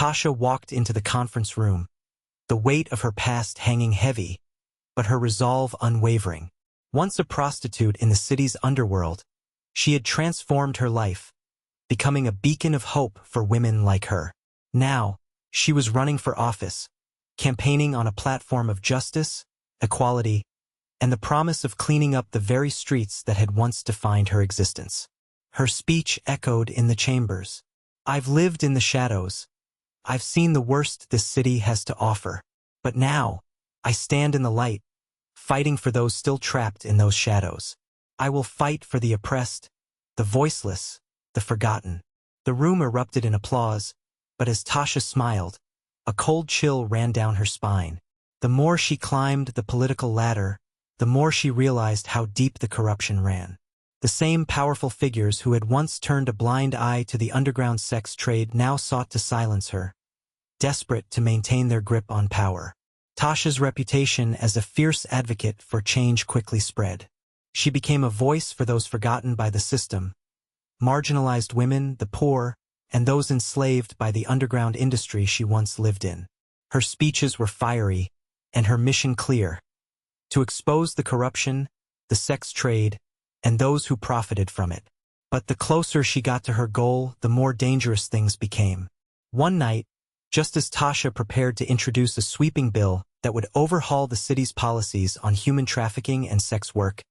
Tasha walked into the conference room, the weight of her past hanging heavy, but her resolve unwavering. Once a prostitute in the city's underworld, she had transformed her life, becoming a beacon of hope for women like her. Now, she was running for office, campaigning on a platform of justice, equality, and the promise of cleaning up the very streets that had once defined her existence. Her speech echoed in the chambers. "I've lived in the shadows. I've seen the worst this city has to offer. But now, I stand in the light, fighting for those still trapped in those shadows. I will fight for the oppressed, the voiceless, the forgotten." The room erupted in applause, but as Tasha smiled, a cold chill ran down her spine. The more she climbed the political ladder, the more she realized how deep the corruption ran. The same powerful figures who had once turned a blind eye to the underground sex trade now sought to silence her, desperate to maintain their grip on power. Tasha's reputation as a fierce advocate for change quickly spread. She became a voice for those forgotten by the system, marginalized women, the poor, and those enslaved by the underground industry she once lived in. Her speeches were fiery, and her mission clear: to expose the corruption, the sex trade, and those who profited from it. But the closer she got to her goal, the more dangerous things became. One night, just as Tasha prepared to introduce a sweeping bill that would overhaul the city's policies on human trafficking and sex work,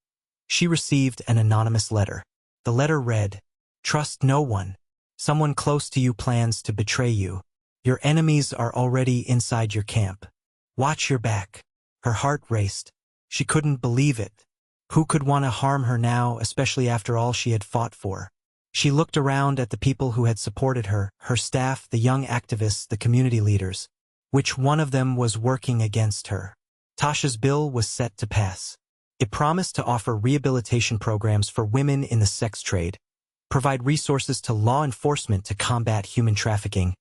she received an anonymous letter. The letter read, "Trust no one. Someone close to you plans to betray you. Your enemies are already inside your camp. Watch your back." Her heart raced. She couldn't believe it. Who could want to harm her now, especially after all she had fought for? She looked around at the people who had supported her, her staff, the young activists, the community leaders. Which one of them was working against her? Tasha's bill was set to pass. It promised to offer rehabilitation programs for women in the sex trade, provide resources to law enforcement to combat human trafficking,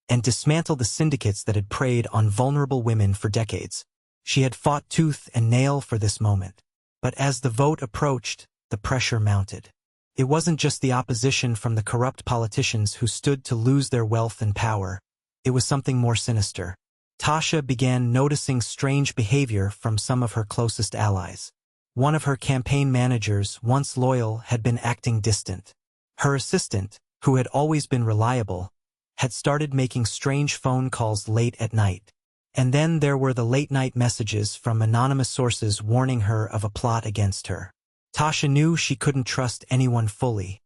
and dismantle the syndicates that had preyed on vulnerable women for decades. She had fought tooth and nail for this moment. But as the vote approached, the pressure mounted. It wasn't just the opposition from the corrupt politicians who stood to lose their wealth and power. It was something more sinister. Tasha began noticing strange behavior from some of her closest allies. One of her campaign managers, once loyal, had been acting distant. Her assistant, who had always been reliable, had started making strange phone calls late at night. And then there were the late-night messages from anonymous sources warning her of a plot against her. Tasha knew she couldn't trust anyone fully.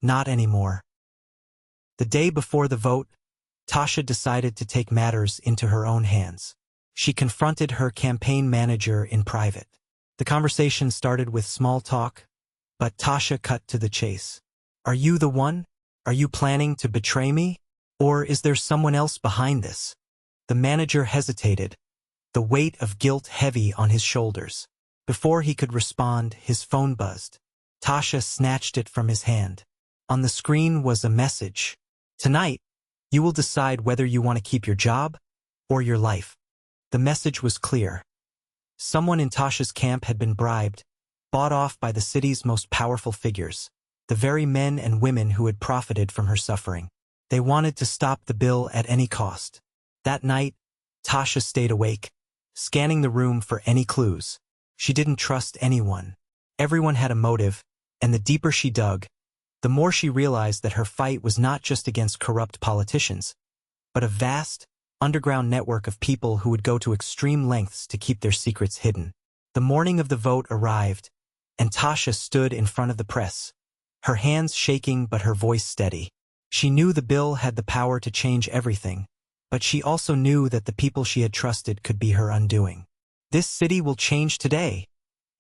Not anymore. The day before the vote, Tasha decided to take matters into her own hands. She confronted her campaign manager in private. The conversation started with small talk, but Tasha cut to the chase. "Are you the one? Are you planning to betray me? Or is there someone else behind this?" The manager hesitated, the weight of guilt heavy on his shoulders. Before he could respond, his phone buzzed. Tasha snatched it from his hand. On the screen was a message. "Tonight, you will decide whether you want to keep your job or your life." The message was clear. Someone in Tasha's camp had been bribed, bought off by the city's most powerful figures, the very men and women who had profited from her suffering. They wanted to stop the bill at any cost. That night, Tasha stayed awake, scanning the room for any clues. She didn't trust anyone. Everyone had a motive, and the deeper she dug, the more she realized that her fight was not just against corrupt politicians, but a vast, underground network of people who would go to extreme lengths to keep their secrets hidden. The morning of the vote arrived, and Tasha stood in front of the press, her hands shaking but her voice steady. She knew the bill had the power to change everything, but she also knew that the people she had trusted could be her undoing. "This city will change today,"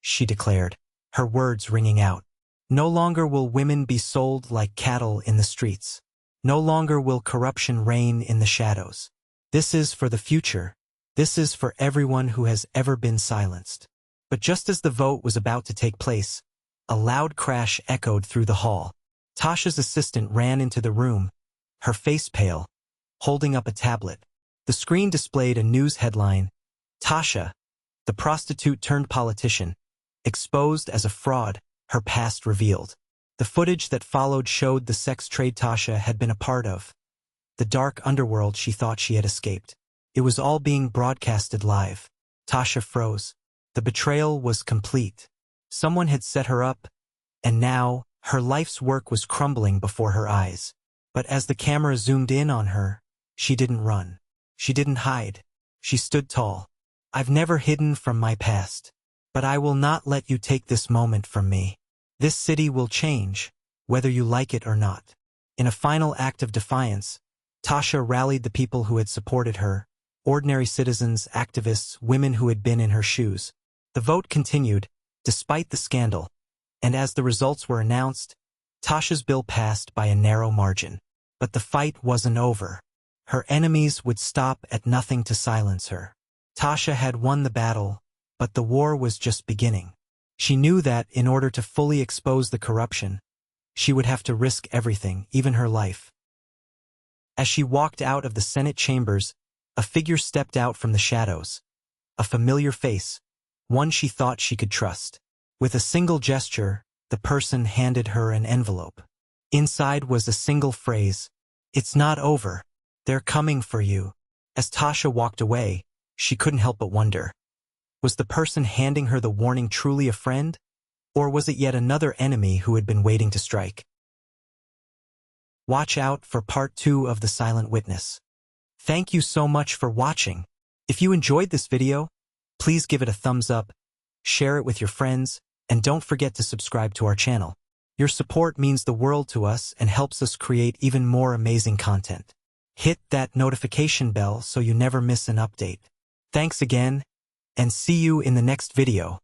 she declared, her words ringing out. "No longer will women be sold like cattle in the streets. No longer will corruption reign in the shadows. This is for the future. This is for everyone who has ever been silenced." But just as the vote was about to take place, a loud crash echoed through the hall. Tasha's assistant ran into the room, her face pale, holding up a tablet. The screen displayed a news headline: "Tasha, the prostitute-turned-politician, exposed as a fraud, her past revealed." The footage that followed showed the sex trade Tasha had been a part of, the the dark underworld she thought she had escaped. It was all being broadcasted live. Tasha froze. The betrayal was complete. Someone had set her up, and now her life's work was crumbling before her eyes. But as the camera zoomed in on her, she didn't run. She didn't hide. She stood tall. I've never hidden from my past. But I will not let you take this moment from me. This city will change, whether you like it or not. In a final act of defiance, Tasha rallied the people who had supported her, ordinary citizens, activists, women who had been in her shoes. The vote continued, despite the scandal, and as the results were announced, Tasha's bill passed by a narrow margin. But the fight wasn't over. Her enemies would stop at nothing to silence her. Tasha had won the battle, but the war was just beginning. She knew that, in order to fully expose the corruption, she would have to risk everything, even her life. As she walked out of the Senate chambers, a figure stepped out from the shadows. A familiar face, one she thought she could trust. With a single gesture, the person handed her an envelope. Inside was a single phrase, "It's not over. They're coming for you." As Tasha walked away, she couldn't help but wonder. Was the person handing her the warning truly a friend? Or was it yet another enemy who had been waiting to strike? Watch out for part 2 of The Silent Witness. Thank you so much for watching. If you enjoyed this video, please give it a thumbs up, share it with your friends, and don't forget to subscribe to our channel. Your support means the world to us and helps us create even more amazing content. Hit that notification bell so you never miss an update. Thanks again, and see you in the next video.